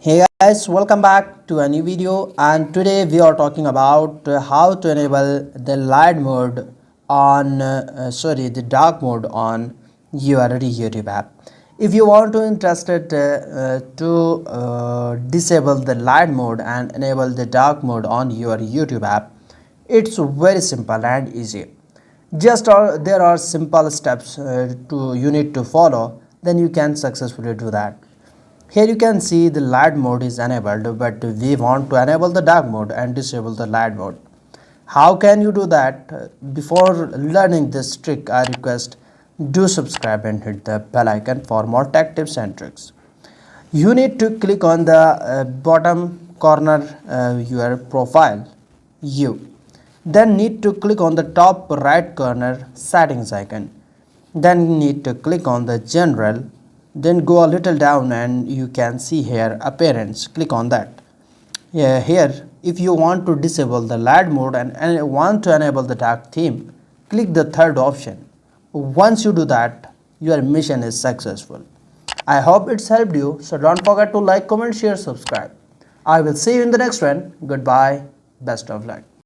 Hey guys, welcome back to a new video, and today we are talking about how to enable the light mode on the dark mode on your YouTube app. If you want to interested to disable the light mode and enable the dark mode on your YouTube app, it's very simple and easy. There are simple steps to you need to follow, then you can successfully do that. Here you can see the light mode is enabled, but we want to enable the dark mode and disable the light mode. How can you do that? Before learning this trick, I request do subscribe and hit the bell icon for more tech tips and tricks. You need to click on the bottom corner your profile then need to click on the top right corner settings icon. Then need to click on the general, then go a little down and you can see here appearance. Click on that. Here if you want to disable the light mode and want to enable the dark theme, click the third option. Once you do that, your mission is successful. I hope it's helped you, so don't forget to like, comment, share, subscribe. I will see you in the next one. Goodbye, best of luck.